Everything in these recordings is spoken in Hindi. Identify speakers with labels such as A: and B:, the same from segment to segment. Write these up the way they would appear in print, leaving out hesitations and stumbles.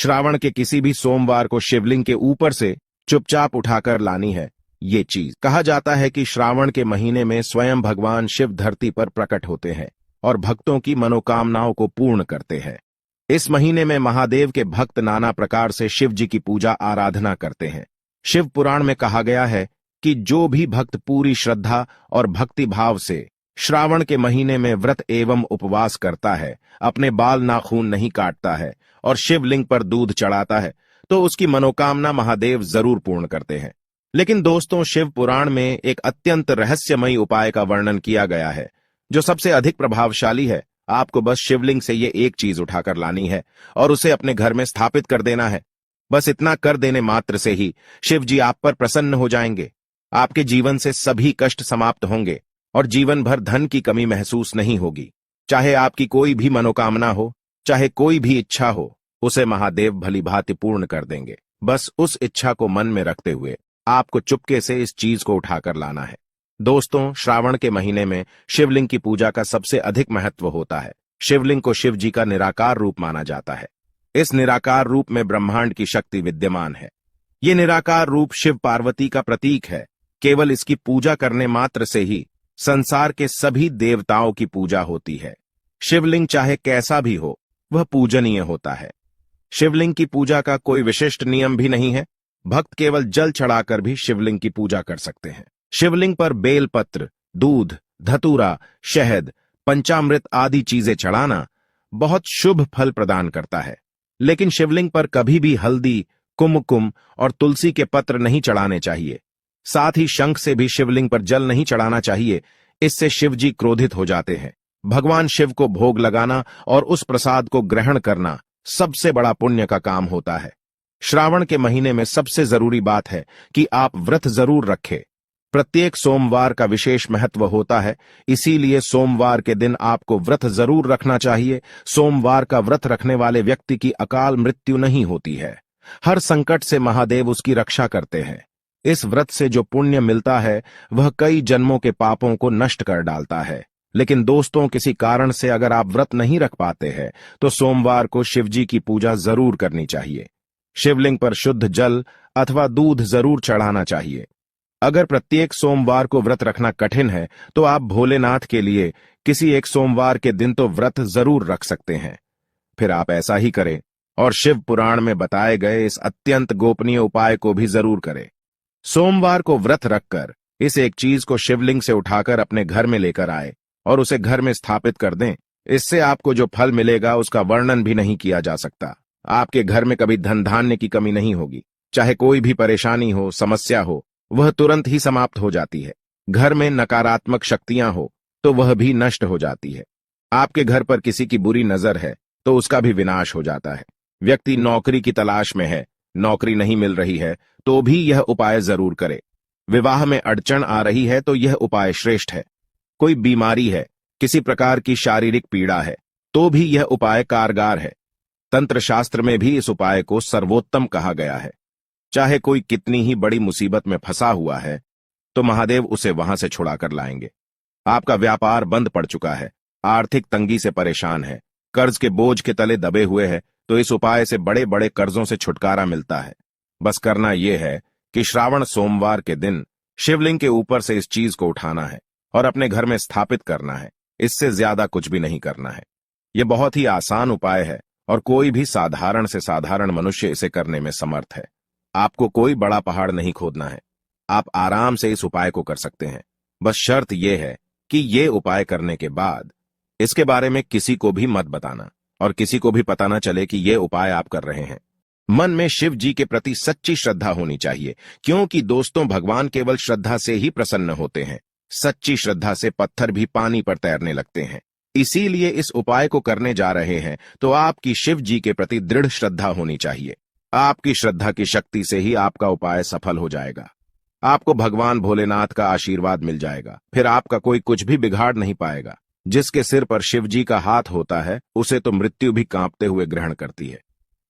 A: श्रावण के किसी भी सोमवार को शिवलिंग के ऊपर से चुपचाप उठाकर लानी है ये चीज। कहा जाता है कि श्रावण के महीने में स्वयं भगवान शिव धरती पर प्रकट होते हैं और भक्तों की मनोकामनाओं को पूर्ण करते हैं। इस महीने में महादेव के भक्त नाना प्रकार से शिव जी की पूजा आराधना करते हैं। शिव पुराण में कहा गया है कि जो भी भक्त पूरी श्रद्धा और भक्ति भाव से श्रावण के महीने में व्रत एवं उपवास करता है, अपने बाल नाखून नहीं काटता है और शिवलिंग पर दूध चढ़ाता है, तो उसकी मनोकामना महादेव जरूर पूर्ण करते हैं। लेकिन दोस्तों, शिव पुराण में एक अत्यंत रहस्यमयी उपाय का वर्णन किया गया है जो सबसे अधिक प्रभावशाली है। आपको बस शिवलिंग से ये एक चीज उठाकर लानी है और उसे अपने घर में स्थापित कर देना है। बस इतना कर देने मात्र से ही शिव जी आप पर प्रसन्न हो जाएंगे। आपके जीवन से सभी कष्ट समाप्त होंगे और जीवन भर धन की कमी महसूस नहीं होगी। चाहे आपकी कोई भी मनोकामना हो, चाहे कोई भी इच्छा हो, उसे महादेव भली भांति पूर्ण कर देंगे। बस उस इच्छा को मन में रखते हुए आपको चुपके से इस चीज को उठाकर लाना है। दोस्तों, श्रावण के महीने में शिवलिंग की पूजा का सबसे अधिक महत्व होता है। शिवलिंग को शिव जी का निराकार रूप माना जाता है। इस निराकार रूप में ब्रह्मांड की शक्ति विद्यमान है। ये निराकार रूप शिव पार्वती का प्रतीक है। केवल इसकी पूजा करने मात्र से ही संसार के सभी देवताओं की पूजा होती है। शिवलिंग चाहे कैसा भी हो, वह पूजनीय होता है। शिवलिंग की पूजा का कोई विशिष्ट नियम भी नहीं है। भक्त केवल जल चढ़ाकर भी शिवलिंग की पूजा कर सकते हैं। शिवलिंग पर बेलपत्र, दूध, धतूरा, शहद, पंचामृत आदि चीजें चढ़ाना बहुत शुभ फल प्रदान करता है। लेकिन शिवलिंग पर कभी भी हल्दी, कुमकुम और तुलसी के पत्र नहीं चढ़ाने चाहिए। साथ ही शंख से भी शिवलिंग पर जल नहीं चढ़ाना चाहिए। इससे शिव जी क्रोधित हो जाते हैं। भगवान शिव को भोग लगाना और उस प्रसाद को ग्रहण करना सबसे बड़ा पुण्य का काम होता है। श्रावण के महीने में सबसे जरूरी बात है कि आप व्रत जरूर रखें। प्रत्येक सोमवार का विशेष महत्व होता है, इसीलिए सोमवार के दिन आपको व्रत जरूर रखना चाहिए। सोमवार का व्रत रखने वाले व्यक्ति की अकाल मृत्यु नहीं होती है। हर संकट से महादेव उसकी रक्षा करते हैं। इस व्रत से जो पुण्य मिलता है वह कई जन्मों के पापों को नष्ट कर डालता है। लेकिन दोस्तों, किसी कारण से अगर आप व्रत नहीं रख पाते हैं तो सोमवार को शिवजी की पूजा जरूर करनी चाहिए। शिवलिंग पर शुद्ध जल अथवा दूध जरूर चढ़ाना चाहिए। अगर प्रत्येक सोमवार को व्रत रखना कठिन है तो आप भोलेनाथ के लिए किसी एक सोमवार के दिन तो व्रत जरूर रख सकते हैं। फिर आप ऐसा ही करें और शिव पुराण में बताए गए इस अत्यंत गोपनीय उपाय को भी जरूर करें। सोमवार को व्रत रखकर इस एक चीज को शिवलिंग से उठाकर अपने घर में लेकर आए और उसे घर में स्थापित कर दें। इससे आपको जो फल मिलेगा उसका वर्णन भी नहीं किया जा सकता। आपके घर में कभी धन धान्य की कमी नहीं होगी। चाहे कोई भी परेशानी हो, समस्या हो, वह तुरंत ही समाप्त हो जाती है। घर में नकारात्मक शक्तियां हो तो वह भी नष्ट हो जाती है। आपके घर पर किसी की बुरी नजर है तो उसका भी विनाश हो जाता है। व्यक्ति नौकरी की तलाश में है, नौकरी नहीं मिल रही है तो भी यह उपाय जरूर करे। विवाह में अड़चन आ रही है तो यह उपाय श्रेष्ठ है। कोई बीमारी है, किसी प्रकार की शारीरिक पीड़ा है तो भी यह उपाय कारगर है। तंत्र शास्त्र में भी इस उपाय को सर्वोत्तम कहा गया है। चाहे कोई कितनी ही बड़ी मुसीबत में फंसा हुआ है तो महादेव उसे वहां से छुड़ाकर लाएंगे। आपका व्यापार बंद पड़ चुका है, आर्थिक तंगी से परेशान है, कर्ज के बोझ के तले दबे हुए है तो इस उपाय से बड़े बड़े कर्जों से छुटकारा मिलता है। बस करना यह है कि श्रावण सोमवार के दिन शिवलिंग के ऊपर से इस चीज को उठाना है और अपने घर में स्थापित करना है। इससे ज्यादा कुछ भी नहीं करना है। यह बहुत ही आसान उपाय है और कोई भी साधारण से साधारण मनुष्य इसे करने में समर्थ है। आपको कोई बड़ा पहाड़ नहीं खोदना है। आप आराम से इस उपाय को कर सकते हैं। बस शर्त यह है कि ये उपाय करने के बाद इसके बारे में किसी को भी मत बताना और किसी को भी पता न चले कि ये उपाय आप कर रहे हैं। मन में शिव जी के प्रति सच्ची श्रद्धा होनी चाहिए, क्योंकि दोस्तों, भगवान केवल श्रद्धा से ही प्रसन्न होते हैं। सच्ची श्रद्धा से पत्थर भी पानी पर तैरने लगते हैं। इसीलिए इस उपाय को करने जा रहे हैं तो आपकी शिव जी के प्रति दृढ़ श्रद्धा होनी चाहिए। आपकी श्रद्धा की शक्ति से ही आपका उपाय सफल हो जाएगा। आपको भगवान भोलेनाथ का आशीर्वाद मिल जाएगा। फिर आपका कोई कुछ भी बिगाड़ नहीं पाएगा। जिसके सिर पर शिव जी का हाथ होता है उसे तो मृत्यु भी कांपते हुए ग्रहण करती है।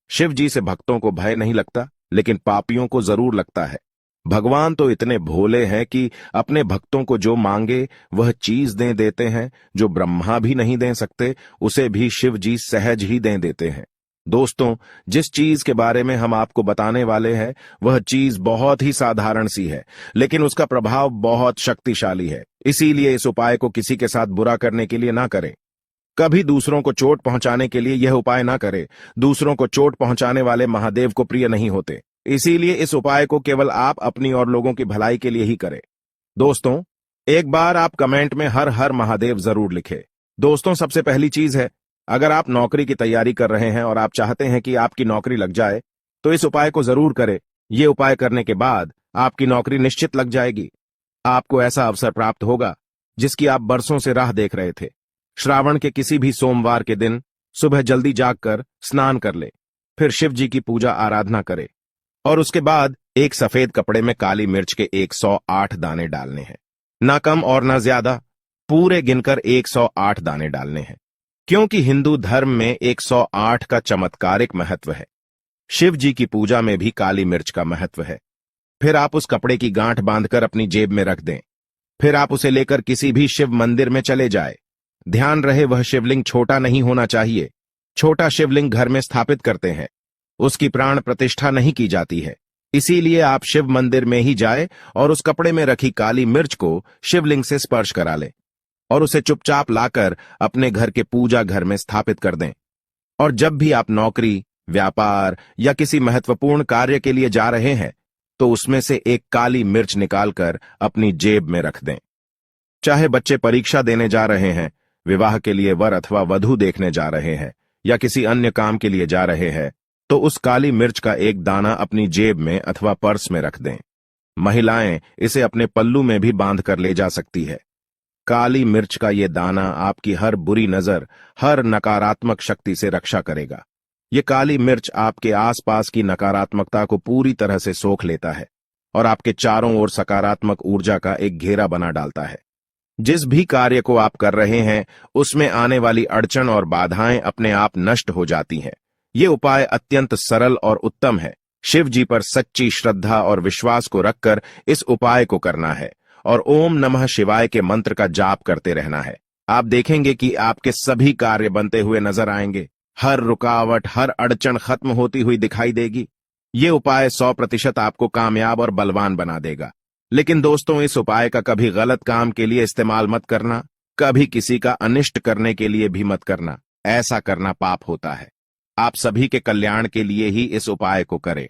A: शिव जी से भक्तों को भय नहीं लगता, लेकिन पापियों को जरूर लगता है। भगवान तो इतने भोले हैं कि अपने भक्तों को जो मांगे वह चीज दे देते हैं। जो ब्रह्मा भी नहीं दे सकते उसे भी शिव जी सहज ही दे देते हैं। दोस्तों, जिस चीज के बारे में हम आपको बताने वाले हैं वह चीज बहुत ही साधारण सी है, लेकिन उसका प्रभाव बहुत शक्तिशाली है। इसीलिए इस उपाय को किसी के साथ बुरा करने के लिए ना करें। कभी दूसरों को चोट पहुंचाने के लिए यह उपाय ना करें। दूसरों को चोट पहुंचाने वाले महादेव को प्रिय नहीं होते। इसीलिए इस उपाय को केवल आप अपनी और लोगों की भलाई के लिए ही करें। दोस्तों, एक बार आप कमेंट में हर हर महादेव जरूर लिखें। दोस्तों, सबसे पहली चीज है, अगर आप नौकरी की तैयारी कर रहे हैं और आप चाहते हैं कि आपकी नौकरी लग जाए, तो इस उपाय को जरूर करें। ये उपाय करने के बाद आपकी नौकरी निश्चित लग जाएगी। आपको ऐसा अवसर प्राप्त होगा जिसकी आप बरसों से राह देख रहे थे। श्रावण के किसी भी सोमवार के दिन सुबह जल्दी जागकर स्नान कर ले, फिर शिव जी की पूजा आराधना करे और उसके बाद एक सफेद कपड़े में काली मिर्च के 108 दाने डालने हैं। ना कम और ना ज्यादा, पूरे गिनकर 108 दाने डालने हैं, क्योंकि हिंदू धर्म में 108 का चमत्कारिक महत्व है। शिव जी की पूजा में भी काली मिर्च का महत्व है। फिर आप उस कपड़े की गांठ बांधकर अपनी जेब में रख दें। फिर आप उसे लेकर किसी भी शिव मंदिर में चले जाए। ध्यान रहे, वह शिवलिंग छोटा नहीं होना चाहिए। छोटा शिवलिंग घर में स्थापित करते हैं, उसकी प्राण प्रतिष्ठा नहीं की जाती है। इसीलिए आप शिव मंदिर में ही जाए और उस कपड़े में रखी काली मिर्च को शिवलिंग से स्पर्श करा लें और उसे चुपचाप लाकर अपने घर के पूजा घर में स्थापित कर दें। और जब भी आप नौकरी, व्यापार या किसी महत्वपूर्ण कार्य के लिए जा रहे हैं, तो उसमें से एक काली मिर्च निकालकर अपनी जेब में रख दें। चाहे बच्चे परीक्षा देने जा रहे हैं, विवाह के लिए वर अथवा वधू देखने जा रहे हैं या किसी अन्य काम के लिए जा रहे हैं, तो उस काली मिर्च का एक दाना अपनी जेब में अथवा पर्स में रख दें। महिलाएं इसे अपने पल्लू में भी बांध कर ले जा सकती है। काली मिर्च का ये दाना आपकी हर बुरी नजर, हर नकारात्मक शक्ति से रक्षा करेगा। ये काली मिर्च आपके आसपास की नकारात्मकता को पूरी तरह से सोख लेता है और आपके चारों ओर सकारात्मक ऊर्जा का एक घेरा बना डालता है। जिस भी कार्य को आप कर रहे हैं, उसमें आने वाली अड़चन और बाधाएं अपने आप नष्ट हो जाती हैं। ये उपाय अत्यंत सरल और उत्तम है। शिव जी पर सच्ची श्रद्धा और विश्वास को रखकर इस उपाय को करना है और ओम नमः शिवाय के मंत्र का जाप करते रहना है। आप देखेंगे कि आपके सभी कार्य बनते हुए नजर आएंगे। हर रुकावट, हर अड़चन खत्म होती हुई दिखाई देगी। ये उपाय 100% आपको कामयाब और बलवान बना देगा। लेकिन दोस्तों, इस उपाय का कभी गलत काम के लिए इस्तेमाल मत करना, कभी किसी का अनिष्ट करने के लिए भी मत करना। ऐसा करना पाप होता है। आप सभी के कल्याण के लिए ही इस उपाय को करें।